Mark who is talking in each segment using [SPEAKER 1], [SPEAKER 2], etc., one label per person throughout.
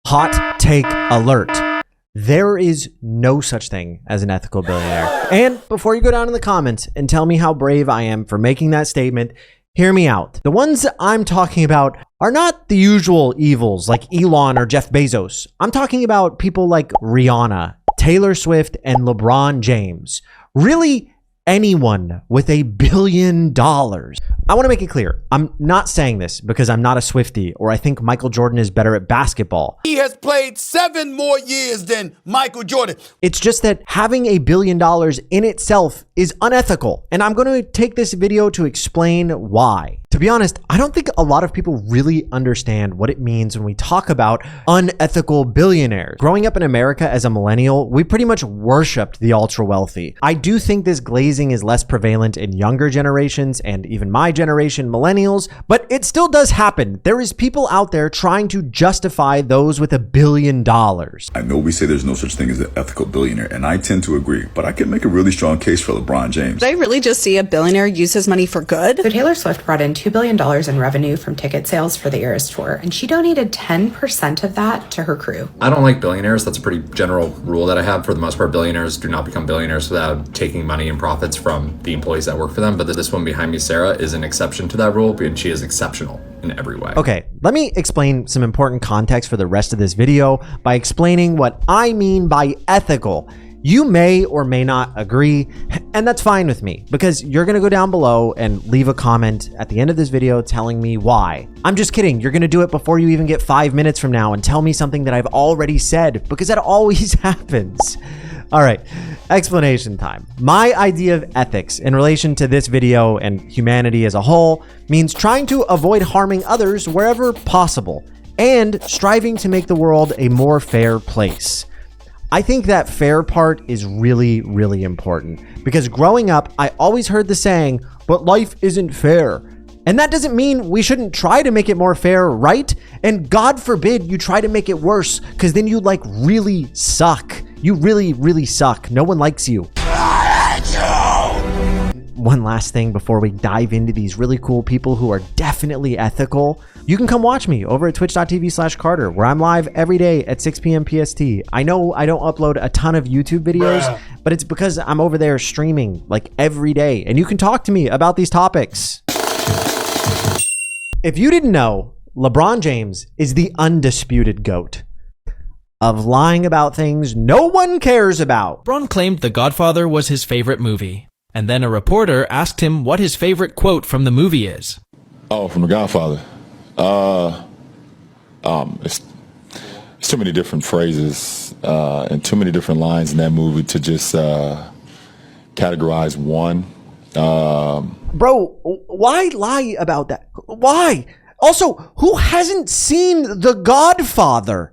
[SPEAKER 1] Hot take alert. There is no such thing as an ethical billionaire. And before you go down in the comments and tell me how brave I am for making that statement, hear me out. The ones I'm talking about are not the usual evils like Elon or Jeff Bezos. I'm talking about people like Rihanna, Taylor Swift, and LeBron James. Really, anyone with $1 billion. I want to make it clear. I'm not saying this because I'm not a Swiftie or I think Michael Jordan is better at basketball.
[SPEAKER 2] He has played 7 more years than Michael Jordan.
[SPEAKER 1] It's just that having $1 billion in itself is unethical. And I'm going to take this video to explain why. To be honest, I don't think a lot of people really understand what it means when we talk about unethical billionaires. Growing up in America as a millennial, we pretty much worshipped the ultra wealthy. I do think this glazing is less prevalent in younger generations and even my generation, millennials, but it still does happen. There is people out there trying to justify those with $1 billion.
[SPEAKER 3] I know we say there's no such thing as an ethical billionaire, and I tend to agree, but I can make a really strong case for LeBron James.
[SPEAKER 4] Did I really just see a billionaire use his money for good?
[SPEAKER 5] So Taylor Swift brought in $2 billion in revenue from ticket sales for the Eras Tour, and she donated 10% of that to her crew.
[SPEAKER 6] I don't like billionaires. That's a pretty general rule that I have. For the most part, billionaires do not become billionaires without taking money and profits from the employees that work for them. But this one behind me, Sarah, is an exception to that rule, and she is exceptional in every way.
[SPEAKER 1] Okay, let me explain some important context for the rest of this video by explaining what I mean by ethical. You may or may not agree, and that's fine with me because you're going to go down below and leave a comment at the end of this video telling me why. I'm just kidding. You're going to do it before you even get 5 minutes from now and tell me something that I've already said because that always happens. All right, explanation time. My idea of ethics in relation to this video and humanity as a whole means trying to avoid harming others wherever possible and striving to make the world a more fair place. I think that fair part is really, really important because growing up, I always heard the saying, but life isn't fair. And that doesn't mean we shouldn't try to make it more fair, right? And God forbid you try to make it worse because then you like really suck. You really, really suck. No one likes you. One last thing before we dive into these really cool people who are definitely ethical. You can come watch me over at twitch.tv/Carter, where I'm live every day at 6 p.m. PST. I know I don't upload a ton of YouTube videos, but it's because I'm over there streaming like every day, and you can talk to me about these topics. If you didn't know, LeBron James is the undisputed GOAT of lying about things no one cares about.
[SPEAKER 7] LeBron claimed The Godfather was his favorite movie, and then a reporter asked him what his favorite quote from the movie is.
[SPEAKER 8] Oh, from The Godfather. It's too many different phrases and too many different lines in that movie to just categorize one.
[SPEAKER 1] Bro, why lie about that? Why? Also, who hasn't seen The Godfather?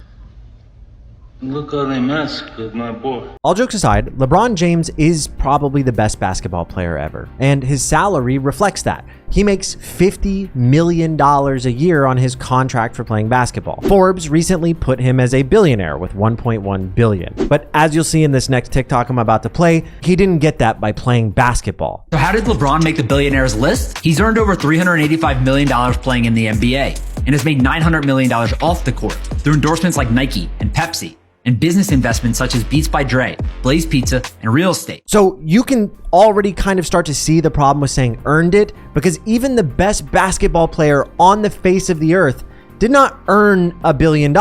[SPEAKER 9] Look how they massacred my boy.
[SPEAKER 1] All jokes aside, LeBron James is probably the best basketball player ever, and his salary reflects that. He makes $50 million a year on his contract for playing basketball. Forbes recently put him as a billionaire with $1.1 billion. But as you'll see in this next TikTok I'm about to play, he didn't get that by playing basketball.
[SPEAKER 10] So how did LeBron make the billionaires list? He's earned over $385 million playing in the NBA and has made $900 million off the court through endorsements like Nike and Pepsi, and business investments such as Beats by Dre, Blaze Pizza, and real estate. So
[SPEAKER 1] you can already kind of start to see the problem with saying earned it, because even the best basketball player on the face of the earth did not earn $1 billion.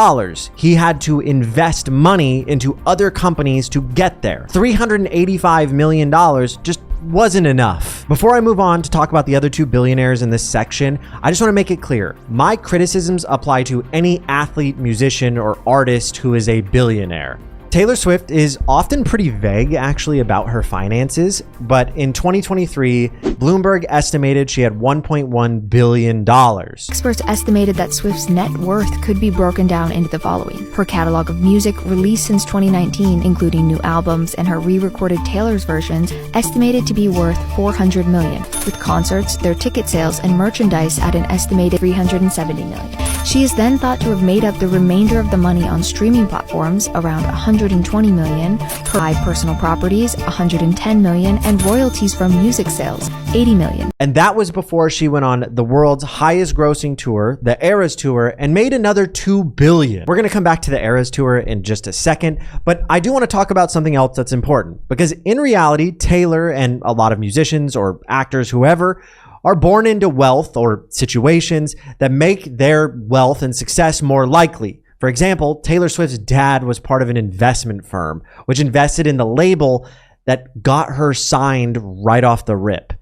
[SPEAKER 1] He had to invest money into other companies to get there. $385 million just wasn't enough. Before I move on to talk about the other 2 billionaires in this section, I just want to make it clear. My criticisms apply to any athlete, musician, or artist who is a billionaire. Taylor Swift is often pretty vague actually about her finances, but in 2023, Bloomberg estimated she had $1.1 billion.
[SPEAKER 11] Experts estimated that Swift's net worth could be broken down into the following. Her catalog of music released since 2019, including new albums and her re-recorded Taylor's versions, estimated to be worth $400 million, with concerts, their ticket sales, and merchandise at an estimated $370 million. She is then thought to have made up the remainder of the money on streaming platforms, around $100 $120 million, per personal properties, $110 million, and royalties from music sales, $80 million.
[SPEAKER 1] And that was before she went on the world's highest grossing tour, the Eras Tour, and made another $2 billion. We're going to come back to the Eras Tour in just a second, but I do want to talk about something else that's important, because in reality, Taylor and a lot of musicians or actors, whoever, are born into wealth or situations that make their wealth and success more likely. For example, Taylor Swift's dad was part of an investment firm, which invested in the label that got her signed right off the rip.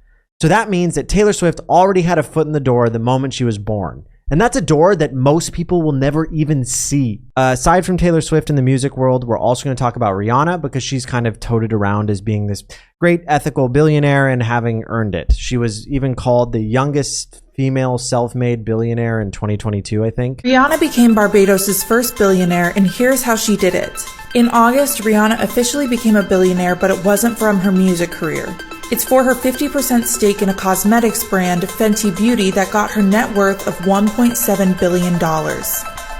[SPEAKER 1] So that means that Taylor Swift already had a foot in the door the moment she was born. And that's a door that most people will never even see. Aside from Taylor Swift in the music world, we're also going to talk about Rihanna, because she's kind of toted around as being this great ethical billionaire and having earned it. She was even called the youngest female self-made billionaire in 2022, I think.
[SPEAKER 12] Rihanna became Barbados' first billionaire, and here's how she did it. In August, Rihanna officially became a billionaire, but it wasn't from her music career. It's for her 50% stake in a cosmetics brand, Fenty Beauty, that got her net worth of $1.7 billion.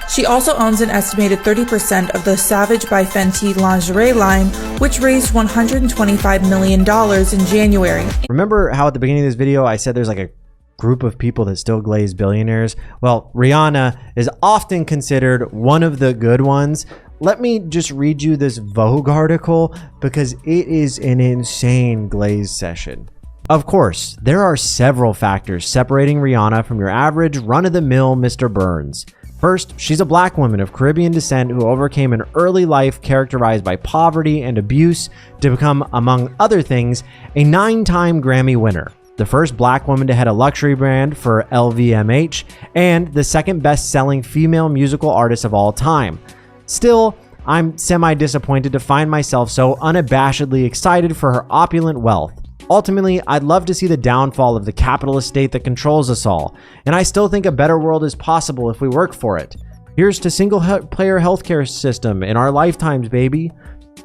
[SPEAKER 12] She also owns an estimated 30% of the Savage by Fenty lingerie line, which raised $125 million in January.
[SPEAKER 1] Remember how at the beginning of this video I said there's like a group of people that still glaze billionaires? Well, Rihanna is often considered one of the good ones. Let me just read you this Vogue article, because it is an insane glaze session. Of course, there are several factors separating Rihanna from your average run-of-the-mill Mr. Burns. First, she's a black woman of Caribbean descent who overcame an early life characterized by poverty and abuse to become, among other things, a 9-time Grammy winner, the first black woman to head a luxury brand for LVMH, and the second best-selling female musical artist of all time. Still, I'm semi-disappointed to find myself so unabashedly excited for her opulent wealth. Ultimately, I'd love to see the downfall of the capitalist state that controls us all, and I still think a better world is possible if we work for it. Here's to single-player healthcare system in our lifetimes, baby.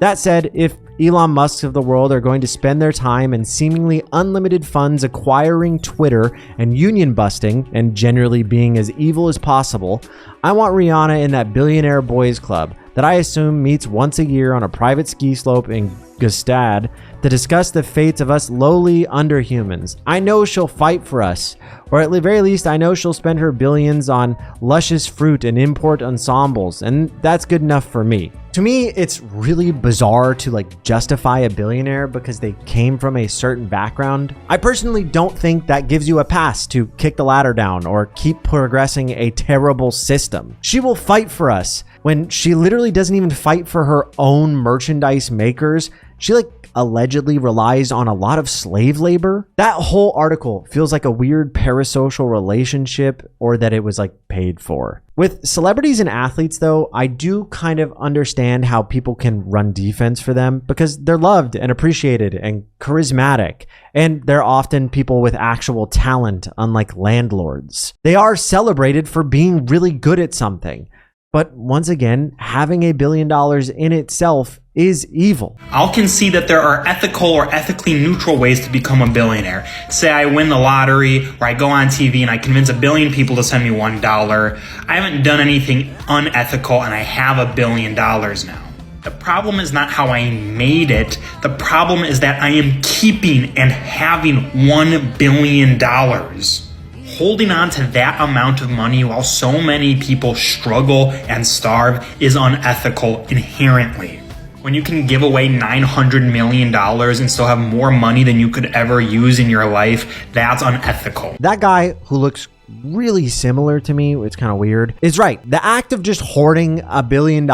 [SPEAKER 1] That said, if Elon Musk of the world are going to spend their time and seemingly unlimited funds acquiring Twitter and union busting and generally being as evil as possible, I want Rihanna in that billionaire boys club that I assume meets once a year on a private ski slope in Gstaad to discuss the fates of us lowly underhumans. I know she'll fight for us, or at the very least I know she'll spend her billions on luscious fruit and import ensembles, and that's good enough for me. To me, it's really bizarre to justify a billionaire because they came from a certain background. I personally don't think that gives you a pass to kick the ladder down or keep progressing a terrible system. She will fight for us when she literally doesn't even fight for her own merchandise makers. She allegedly relies on a lot of slave labor. That whole article feels like a weird parasocial relationship, or that it was paid for. With celebrities and athletes though, I do kind of understand how people can run defense for them because they're loved and appreciated and charismatic, and they're often people with actual talent, unlike landlords. They are celebrated for being really good at something. But once again, having $1 billion in itself is evil.
[SPEAKER 13] I'll concede that there are ethical or ethically neutral ways to become a billionaire. Say I win the lottery, or I go on TV and I convince 1 billion people to send me $1. I haven't done anything unethical and I have $1 billion now. The problem is not how I made it. The problem is that I am keeping and having $1 billion. Holding on to that amount of money while so many people struggle and starve is unethical inherently. When you can give away $900 million and still have more money than you could ever use in your life, that's unethical.
[SPEAKER 1] That guy who looks really similar to me, it's kind of weird, is right. The act of just hoarding $1 billion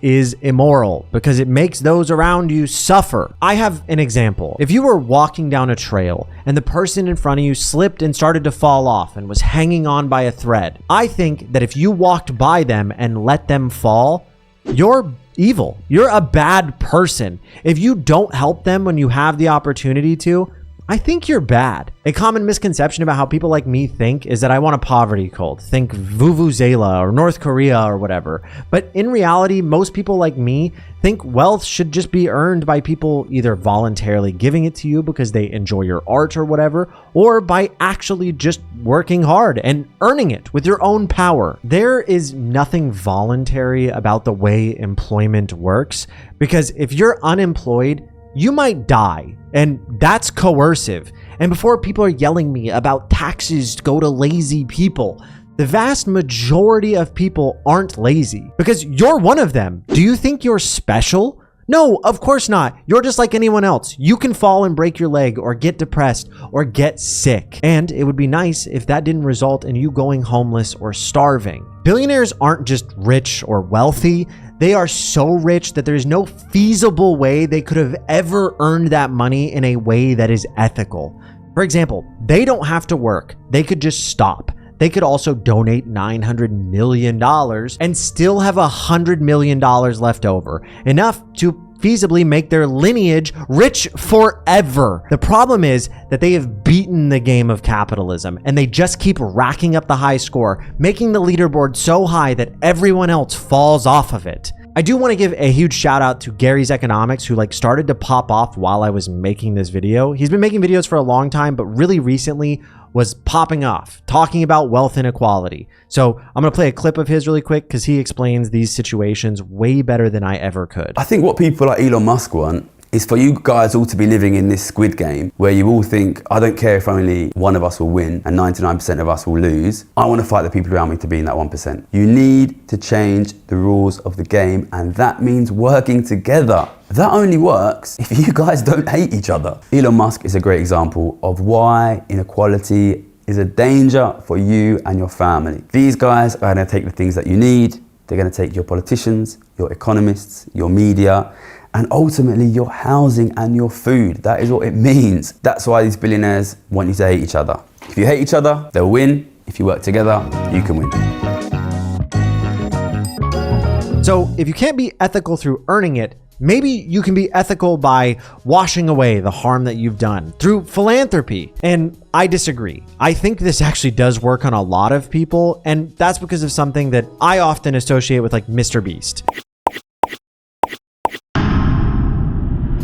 [SPEAKER 1] is immoral because it makes those around you suffer. I have an example. If you were walking down a trail and the person in front of you slipped and started to fall off and was hanging on by a thread, I think that if you walked by them and let them fall, you're evil. You're a bad person. If you don't help them when you have the opportunity to, I think you're bad. A common misconception about how people like me think is that I want a poverty cult. Think Vuvuzela or North Korea or whatever. But in reality, most people like me think wealth should just be earned by people either voluntarily giving it to you because they enjoy your art or whatever, or by actually just working hard and earning it with your own power. There is nothing voluntary about the way employment works, because if you're unemployed, you might die, and that's coercive. And before people are yelling me about taxes go to lazy people, the vast majority of people aren't lazy, because you're one of them. Do you think you're special? No, of course not. You're just like anyone else. You can fall and break your leg or get depressed or get sick. And it would be nice if that didn't result in you going homeless or starving. Billionaires aren't just rich or wealthy. They are so rich that there's no feasible way they could have ever earned that money in a way that is ethical. For example, they don't have to work. They could just stop. They could also donate $900 million and still have $100 million left over, enough to feasibly make their lineage rich forever. The problem is that they have beaten the game of capitalism, and they just keep racking up the high score, making the leaderboard so high that everyone else falls off of it. I do want to give a huge shout out to Gary's Economics, who started to pop off while I was making this video. He's been making videos for a long time, but really recently was popping off, talking about wealth inequality. So I'm gonna play a clip of his really quick because he explains these situations way better than I ever could.
[SPEAKER 14] I think what people like Elon Musk want is for you guys all to be living in this squid game where you all think, I don't care if only one of us will win and 99% of us will lose. I want to fight the people around me to be in that 1%. You need to change the rules of the game, and that means working together. That only works if you guys don't hate each other. Elon Musk is a great example of why inequality is a danger for you and your family. These guys are going to take the things that you need. They're going to take your politicians, your economists, your media, and ultimately your housing and your food. That is what it means. That's why these billionaires want you to hate each other. If you hate each other, they'll win. If you work together, you can win.
[SPEAKER 1] So if you can't be ethical through earning it, maybe you can be ethical by washing away the harm that you've done through philanthropy. And I disagree. I think this actually does work on a lot of people, and that's because of something that I often associate with Mr. Beast.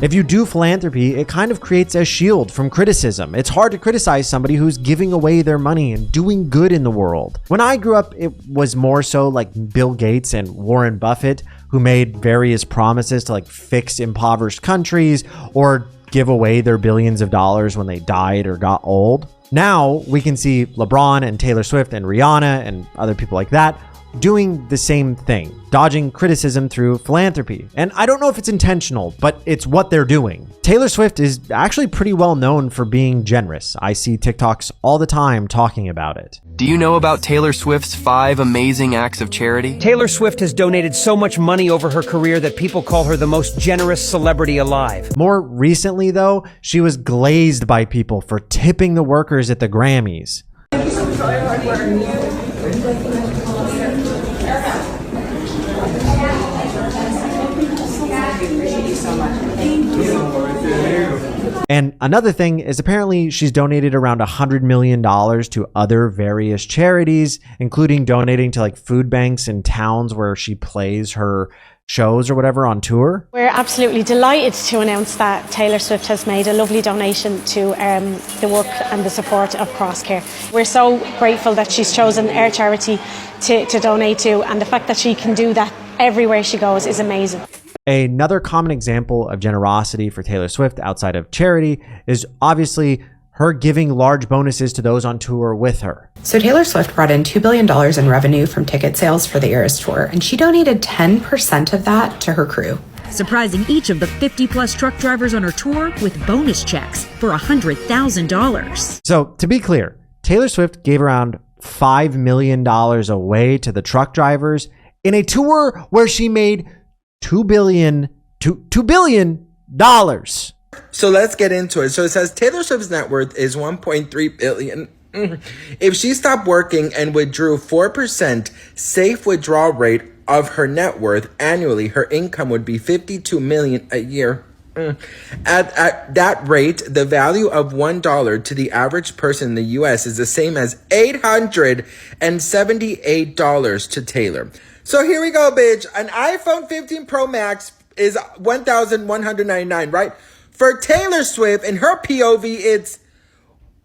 [SPEAKER 1] If you do philanthropy, it kind of creates a shield from criticism. It's hard to criticize somebody who's giving away their money and doing good in the world. When I grew up, it was more so like Bill Gates and Warren Buffett, who made various promises to fix impoverished countries or give away their billions of dollars when they died or got old. Now we can see LeBron and Taylor Swift and Rihanna and other people like that doing the same thing, dodging criticism through philanthropy. And I don't know if it's intentional, but it's what they're doing. Taylor Swift is actually pretty well known for being generous. I see TikToks all the time talking about it.
[SPEAKER 15] Do you know about Taylor Swift's 5 amazing acts of charity?
[SPEAKER 16] Taylor Swift has donated so much money over her career that people call her the most generous celebrity alive.
[SPEAKER 1] More recently, though, she was glazed by people for tipping the workers at the Grammys.
[SPEAKER 17] Thank you so much for all your hard work.
[SPEAKER 1] And another thing is apparently she's donated around $100 million to other various charities, including donating to food banks in towns where she plays her shows or whatever on tour.
[SPEAKER 18] We're absolutely delighted to announce that Taylor Swift has made a lovely donation to the work and the support of Crosscare. We're so grateful that she's chosen our charity to donate to, and the fact that she can do that everywhere she goes is amazing.
[SPEAKER 1] Another common example of generosity for Taylor Swift outside of charity is obviously her giving large bonuses to those on tour with her.
[SPEAKER 5] So Taylor Swift brought in $2 billion in revenue from ticket sales for the Eras Tour, and she donated 10% of that to her crew,
[SPEAKER 19] surprising each of the 50-plus truck drivers on her tour with bonus checks for $100,000.
[SPEAKER 1] So to be clear, Taylor Swift gave around $5 million away to the truck drivers in a tour where she made $2 billion.
[SPEAKER 20] So let's get into it. So it says Taylor Swift's net worth is $1.3 billion. If she stopped working and withdrew 4% safe withdrawal rate of her net worth annually, her income would be $52 million a year. At that rate, the value of $1 to the average person in the US is the same as $878 to Taylor. So here we go, bitch. An iPhone 15 Pro Max is $1,199, right? For Taylor Swift, in her POV, it's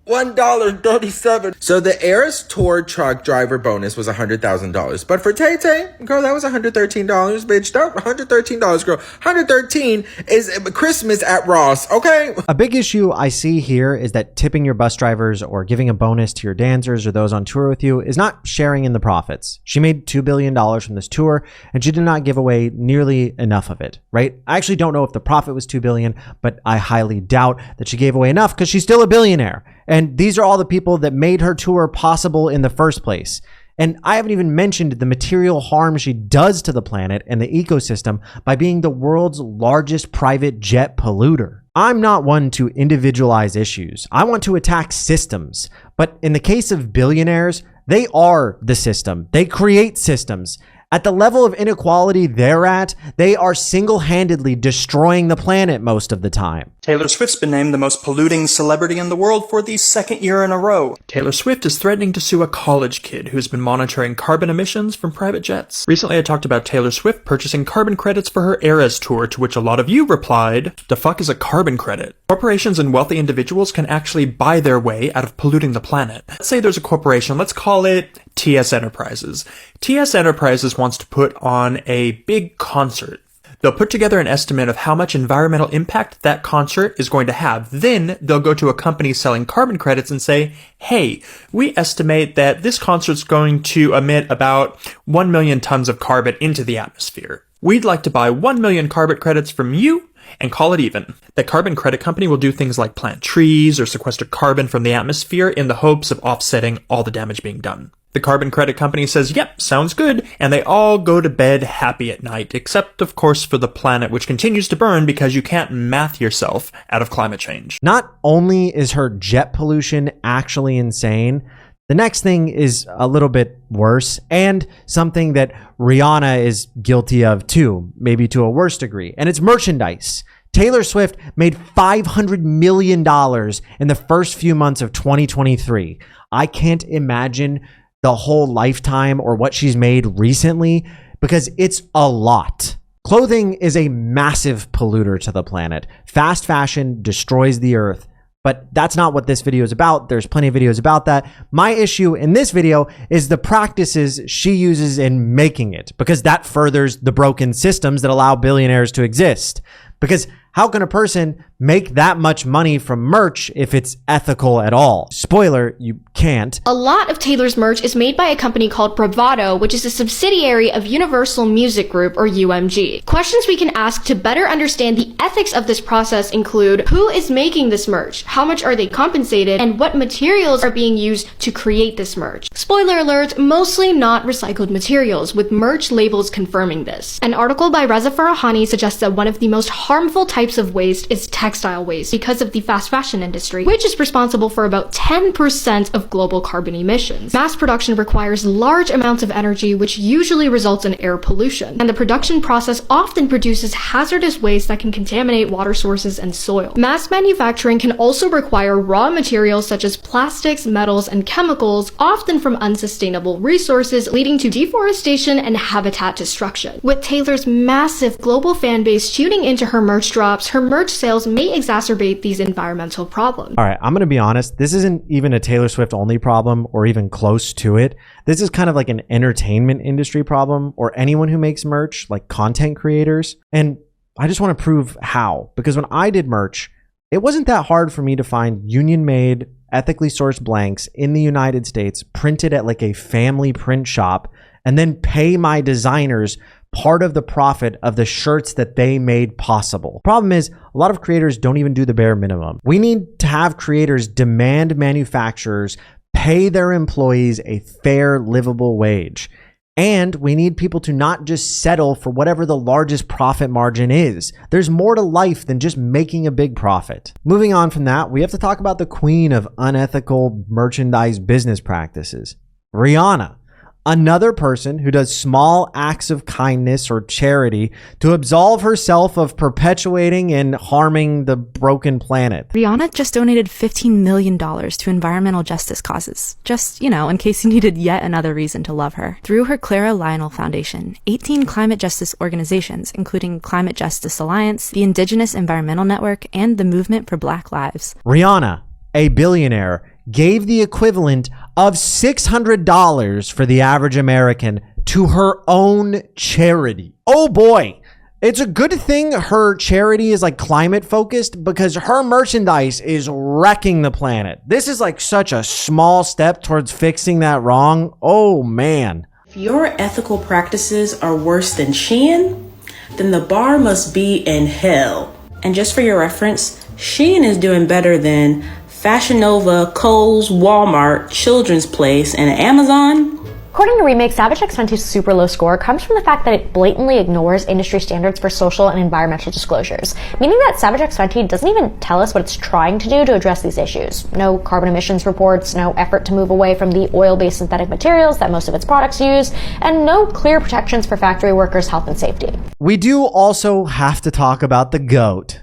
[SPEAKER 20] $1.37. So the Eras Tour truck driver bonus was $100,000. But for Tay Tay, girl, that was $113, bitch. That $113, girl. $113 is Christmas at Ross, okay?
[SPEAKER 1] A big issue I see here is that tipping your bus drivers or giving a bonus to your dancers or those on tour with you is not sharing in the profits. She made $2 billion from this tour, and she did not give away nearly enough of it, right? I actually don't know if the profit was $2 billion, but I highly doubt that she gave away enough because she's still a billionaire. And these are all the people that made her tour possible in the first place. And I haven't even mentioned the material harm she does to the planet and the ecosystem by being the world's largest private jet polluter. I'm not one to individualize issues. I want to attack systems. But in the case of billionaires, they are the system. They create systems. At the level of inequality they're at, they are single-handedly destroying the planet most of the time.
[SPEAKER 21] Taylor Swift's been named the most polluting celebrity in the world for the second year in a row.
[SPEAKER 22] Taylor Swift is threatening to sue a college kid who's been monitoring carbon emissions from private jets. Recently, I talked about Taylor Swift purchasing carbon credits for her Eras tour, to which a lot of you replied, "The fuck is a carbon credit?" Corporations and wealthy individuals can actually buy their way out of polluting the planet. Let's say there's a corporation, let's call it TS Enterprises. TS Enterprises wants to put on a big concert. They'll put together an estimate of how much environmental impact that concert is going to have. Then they'll go to a company selling carbon credits and say, hey, we estimate that this concert's going to emit about 1 million tons of carbon into the atmosphere. We'd like to buy 1 million carbon credits from you and call it even. The carbon credit company will do things like plant trees or sequester carbon from the atmosphere in the hopes of offsetting all the damage being done. The carbon credit company says, yep, sounds good, and they all go to bed happy at night, except, of course, for the planet, which continues to burn because you can't math yourself out of climate change.
[SPEAKER 1] Not only is her jet pollution actually insane, the next thing is a little bit worse, and something that Rihanna is guilty of too, maybe to a worse degree, and it's merchandise. Taylor Swift made $500 million in the first few months of 2023. I can't imagine the whole lifetime or what she's made recently, because it's a lot. Clothing is a massive polluter to the planet. Fast fashion destroys the earth, but that's not what this video is about. There's plenty of videos about that. My issue in this video is the practices she uses in making it, because that furthers the broken systems that allow billionaires to exist. Because how can a person make that much money from merch if it's ethical at all? Spoiler, you can't.
[SPEAKER 23] A lot of Taylor's merch is made by a company called Bravado, which is a subsidiary of Universal Music Group, or UMG. Questions we can ask to better understand the ethics of this process include: who is making this merch? How much are they compensated? And what materials are being used to create this merch? Spoiler alert, mostly not recycled materials, with merch labels confirming this. An article by Reza Farahani suggests that one of the most harmful types of waste is textile waste because of the fast fashion industry, which is responsible for about 10% of global carbon emissions. Mass production requires large amounts of energy, which usually results in air pollution, and the production process often produces hazardous waste that can contaminate water sources and soil. Mass manufacturing can also require raw materials such as plastics, metals, and chemicals, often from unsustainable resources, leading to deforestation and habitat destruction. With Taylor's massive global fan base tuning into her merch drops, her merch sales may exacerbate these environmental problems.
[SPEAKER 1] All right, I'm going to be honest. This isn't even a Taylor Swift only problem or even close to it. This is kind of like an entertainment industry problem, or anyone who makes merch, like content creators. And I just want to prove how, because when I did merch, it wasn't that hard for me to find union-made, ethically sourced blanks in the United States, printed at like a family print shop, and then pay my designers part of the profit of the shirts that they made possible. Problem is, a lot of creators don't even do the bare minimum. We need to have creators demand manufacturers pay their employees a fair, livable wage. And we need people to not just settle for whatever the largest profit margin is. There's more to life than just making a big profit. Moving on from that, we have to talk about the queen of unethical merchandise business practices, Rihanna. another person who does small acts of kindness or charity to absolve herself of perpetuating and harming the broken planet.
[SPEAKER 2] Rihanna just donated $15 million to environmental justice causes. Just, in case you needed yet another reason to love her. Through her Clara Lionel Foundation, 18 climate justice organizations, including Climate Justice Alliance, the Indigenous Environmental Network, and the Movement for Black Lives.
[SPEAKER 1] Rihanna, a billionaire, gave the equivalent of $600 for the average American to her own charity. Oh boy. It's a good thing her charity is like climate focused, because her merchandise is wrecking the planet. This is like such a small step towards fixing that wrong. Oh man.
[SPEAKER 3] If your ethical practices are worse than Shein, then the bar must be in hell. And just for your reference, Shein is doing better than Fashion Nova, Kohl's, Walmart, Children's Place, and Amazon.
[SPEAKER 4] According to Remake, Savage X Fenty's super low score comes from the fact that it blatantly ignores industry standards for social and environmental disclosures, meaning that Savage X Fenty doesn't even tell us what it's trying to do to address these issues. No carbon emissions reports, no effort to move away from the oil-based synthetic materials that most of its products use, and no clear protections for factory workers' health and safety.
[SPEAKER 1] We do also have to talk about the GOAT.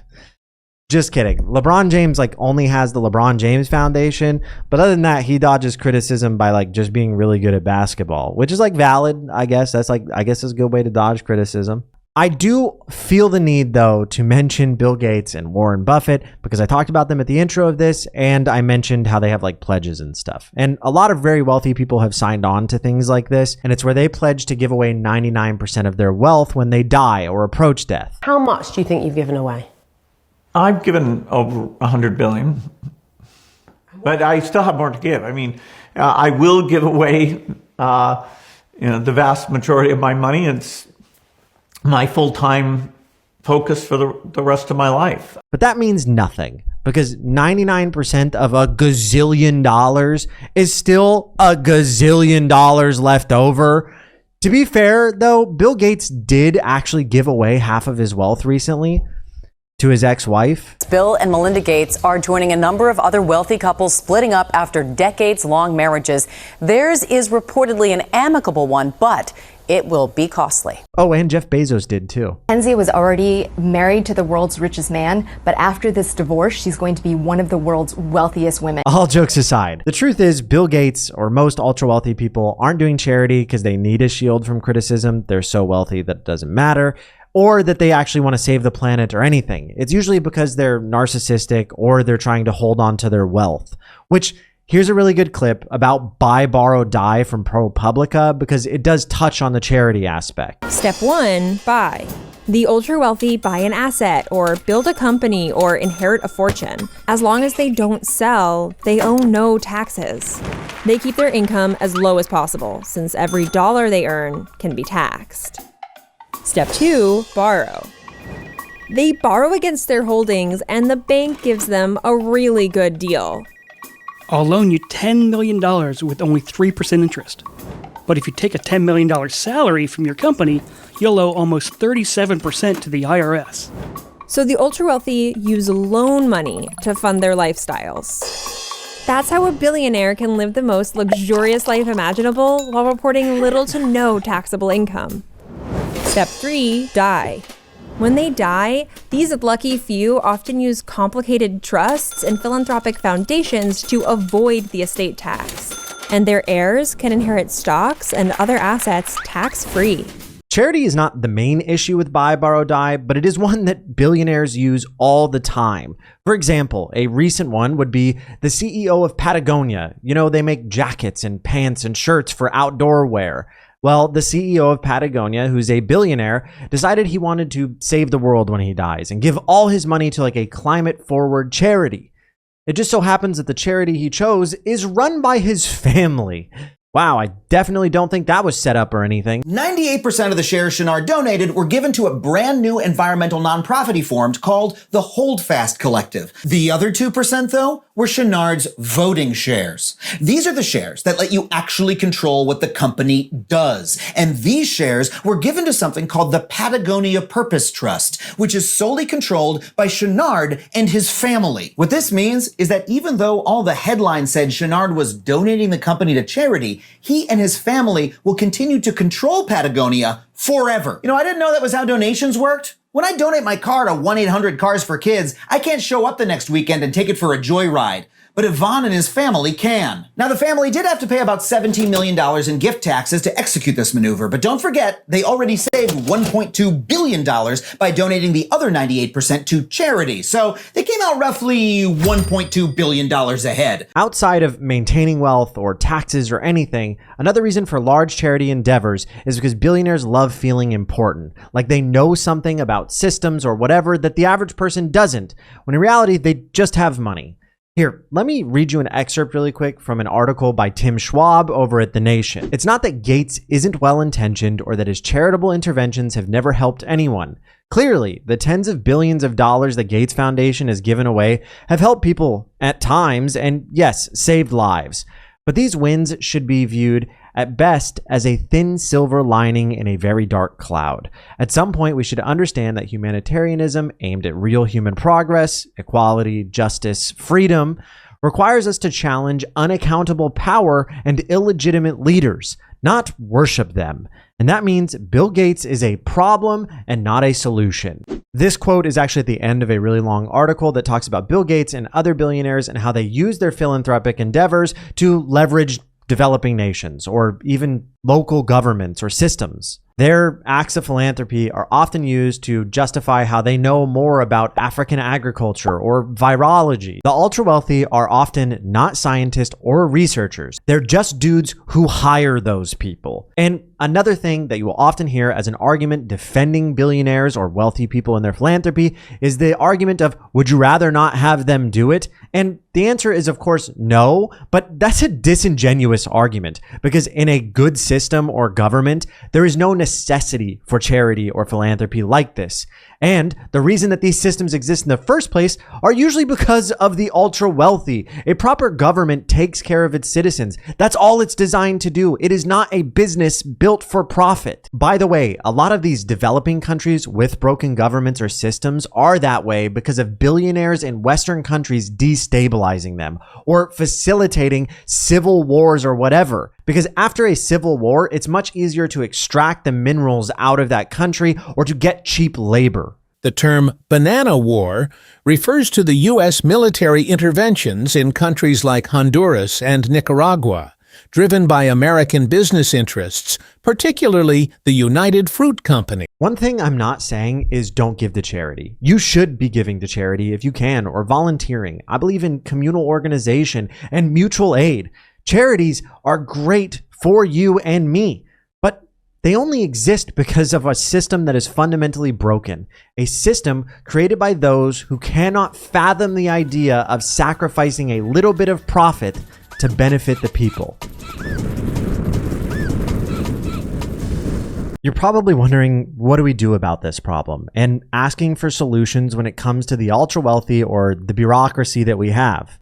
[SPEAKER 1] Just kidding. LeBron James only has the LeBron James Foundation, but other than that, he dodges criticism by just being really good at basketball, which is valid, I guess. That's I guess is a good way to dodge criticism. I do feel the need though to mention Bill Gates and Warren Buffett, because I talked about them at the intro of this, and I mentioned how they have pledges and stuff. And a lot of very wealthy people have signed on to things like this, and it's where they pledge to give away 99% of their wealth when they die or approach death.
[SPEAKER 24] How much do you think you've given away?
[SPEAKER 25] I've given over 100 billion, but I still have more to give. I mean, I will give away, the vast majority of my money. It's my full-time focus for the rest of my life.
[SPEAKER 1] But that means nothing, because 99% of a gazillion dollars is still a gazillion dollars left over. To be fair, though, Bill Gates did actually give away half of his wealth recently to his ex-wife.
[SPEAKER 26] Bill and Melinda Gates are joining a number of other wealthy couples splitting up after decades-long marriages. Theirs is reportedly an amicable one, but it will be costly.
[SPEAKER 1] Oh, and Jeff Bezos did too.
[SPEAKER 27] Kenzie was already married to the world's richest man, but after this divorce, she's going to be one of the world's wealthiest women.
[SPEAKER 1] All jokes aside, the truth is Bill Gates or most ultra-wealthy people aren't doing charity because they need a shield from criticism. They're so wealthy that it doesn't matter, or that they actually want to save the planet or anything. It's usually because they're narcissistic or they're trying to hold on to their wealth, which here's a really good clip about Buy, Borrow, Die from ProPublica, because it does touch on the charity aspect.
[SPEAKER 28] Step 1, buy. The ultra wealthy buy an asset or build a company or inherit a fortune. As long as they don't sell, they owe no taxes. They keep their income as low as possible, since every dollar they earn can be taxed. Step 2, borrow. They borrow against their holdings and the bank gives them a really good deal.
[SPEAKER 29] I'll loan you $10 million with only 3% interest. But if you take a $10 million salary from your company, you'll owe almost 37% to the IRS.
[SPEAKER 28] So the ultra-wealthy use loan money to fund their lifestyles. That's how a billionaire can live the most luxurious life imaginable while reporting little to no taxable income. Step 3, die. When they die, these lucky few often use complicated trusts and philanthropic foundations to avoid the estate tax. And their heirs can inherit stocks and other assets tax-free.
[SPEAKER 1] Charity is not the main issue with Buy, Borrow, Die, but it is one that billionaires use all the time. For example, a recent one would be the CEO of Patagonia. They make jackets and pants and shirts for outdoor wear. Well, the CEO of Patagonia, who's a billionaire, decided he wanted to save the world when he dies and give all his money to a climate-forward charity. It just so happens that the charity he chose is run by his family. Wow, I definitely don't think that was set up or anything.
[SPEAKER 30] 98% of the shares Shinar donated were given to a brand new environmental nonprofit he formed called the Holdfast Collective. The other 2%, though, were Chouinard's voting shares. These are the shares that let you actually control what the company does. And these shares were given to something called the Patagonia Purpose Trust, which is solely controlled by Chouinard and his family. What this means is that even though all the headlines said Chouinard was donating the company to charity, he and his family will continue to control Patagonia forever. You know, I didn't know that was how donations worked. When I donate my car to 1-800-CARS-FOR-KIDS, I can't show up the next weekend and take it for a joyride. But Yvonne and his family can. Now, the family did have to pay about $17 million in gift taxes to execute this maneuver, but don't forget, they already saved $1.2 billion by donating the other 98% to charity. So they came out roughly $1.2 billion ahead.
[SPEAKER 1] Outside of maintaining wealth or taxes or anything, another reason for large charity endeavors is because billionaires love feeling important, like they know something about systems or whatever that the average person doesn't, when in reality, they just have money. Here, let me read you an excerpt really quick from an article by Tim Schwab over at The Nation. It's not that Gates isn't well-intentioned or that his charitable interventions have never helped anyone. Clearly, the tens of billions of dollars the Gates Foundation has given away have helped people at times and, yes, saved lives. But these wins should be viewed at best as a thin silver lining in a very dark cloud. At some point, we should understand that humanitarianism aimed at real human progress, equality, justice, freedom, requires us to challenge unaccountable power and illegitimate leaders, not worship them. And that means Bill Gates is a problem and not a solution. This quote is actually at the end of a really long article that talks about Bill Gates and other billionaires and how they use their philanthropic endeavors to leverage developing nations or even local governments or systems. Their acts of philanthropy are often used to justify how they know more about African agriculture or virology. The ultra-wealthy are often not scientists or researchers. They're just dudes who hire those people. And another thing that you will often hear as an argument defending billionaires or wealthy people in their philanthropy is the argument of, would you rather not have them do it? And the answer is, of course, no, but that's a disingenuous argument because in a good system or government, there is no necessity for charity or philanthropy like this. And the reason that these systems exist in the first place are usually because of the ultra wealthy. A proper government takes care of its citizens. That's all it's designed to do. It is not a business built for profit. By the way, a lot of these developing countries with broken governments or systems are that way because of billionaires in Western countries destabilizing them or facilitating civil wars or whatever. Because after a civil war, it's much easier to extract the minerals out of that country or to get cheap labor.
[SPEAKER 6] The term banana war refers to the U.S. military interventions in countries like Honduras and Nicaragua, driven by American business interests, particularly the United Fruit Company.
[SPEAKER 1] One thing I'm not saying is don't give to charity. You should be giving to charity if you can, or volunteering. I believe in communal organization and mutual aid. Charities are great for you and me, but they only exist because of a system that is fundamentally broken. A system created by those who cannot fathom the idea of sacrificing a little bit of profit to benefit the people. You're probably wondering, what do we do about this problem? And asking for solutions when it comes to the ultra wealthy or the bureaucracy that we have.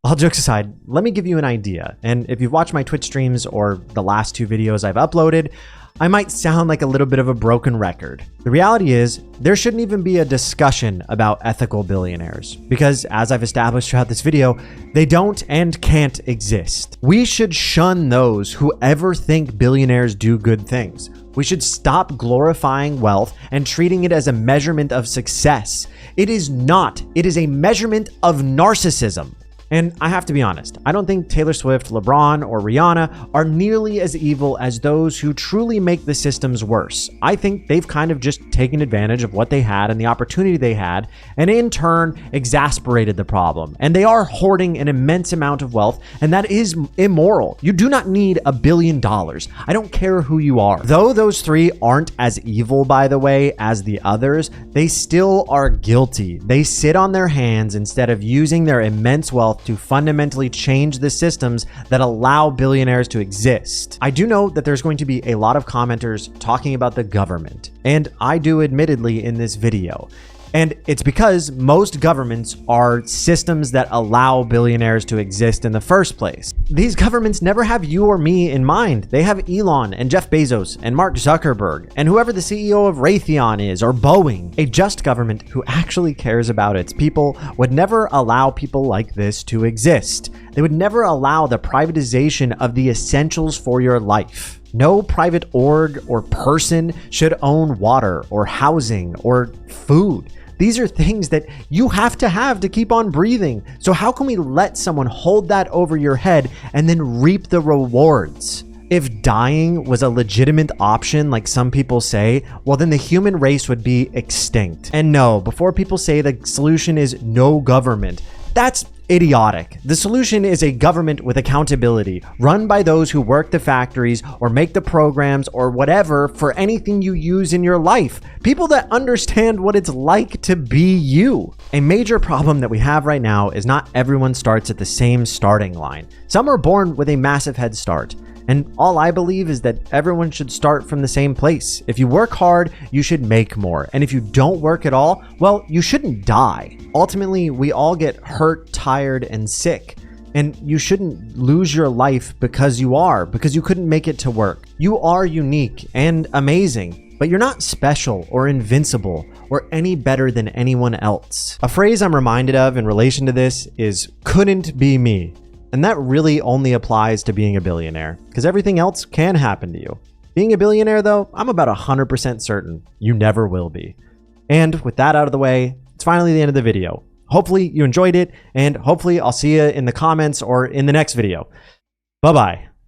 [SPEAKER 1] All jokes aside, let me give you an idea. And if you've watched my Twitch streams or the last two videos I've uploaded, I might sound like a little bit of a broken record. The reality is, there shouldn't even be a discussion about ethical billionaires, because as I've established throughout this video, they don't and can't exist. We should shun those who ever think billionaires do good things. We should stop glorifying wealth and treating it as a measurement of success. It is not. It is a measurement of narcissism. And I have to be honest, I don't think Taylor Swift, LeBron, or Rihanna are nearly as evil as those who truly make the systems worse. I think they've kind of just taken advantage of what they had and the opportunity they had, and in turn exasperated the problem. And they are hoarding an immense amount of wealth, and that is immoral. You do not need $1 billion. I don't care who you are. Though those three aren't as evil, by the way, as the others, they still are guilty. They sit on their hands instead of using their immense wealth to fundamentally change the systems that allow billionaires to exist. I do know that there's going to be a lot of commenters talking about the government, and I do admittedly in this video. And it's because most governments are systems that allow billionaires to exist in the first place. These governments never have you or me in mind. They have Elon and Jeff Bezos and Mark Zuckerberg and whoever the CEO of Raytheon is, or Boeing. A just government who actually cares about its people would never allow people like this to exist. They would never allow the privatization of the essentials for your life. No private org or person should own water or housing or food. These are things that you have to keep on breathing. So how can we let someone hold that over your head and then reap the rewards? If dying was a legitimate option, like some people say, well, then the human race would be extinct. And no, before people say the solution is no government, that's idiotic. The solution is a government with accountability, run by those who work the factories or make the programs or whatever for anything you use in your life. People that understand what it's like to be you. A major problem that we have right now is not everyone starts at the same starting line. Some are born with a massive head start. And all I believe is that everyone should start from the same place. If you work hard, you should make more. And if you don't work at all, well, you shouldn't die. Ultimately, we all get hurt, tired, and sick. And you shouldn't lose your life because you couldn't make it to work. You are unique and amazing, but you're not special or invincible or any better than anyone else. A phrase I'm reminded of in relation to this is "couldn't be me." And that really only applies to being a billionaire, because everything else can happen to you. Being a billionaire, though, I'm about 100% certain you never will be. And with that out of the way, it's finally the end of the video. Hopefully you enjoyed it, and hopefully I'll see you in the comments or in the next video. Bye-bye.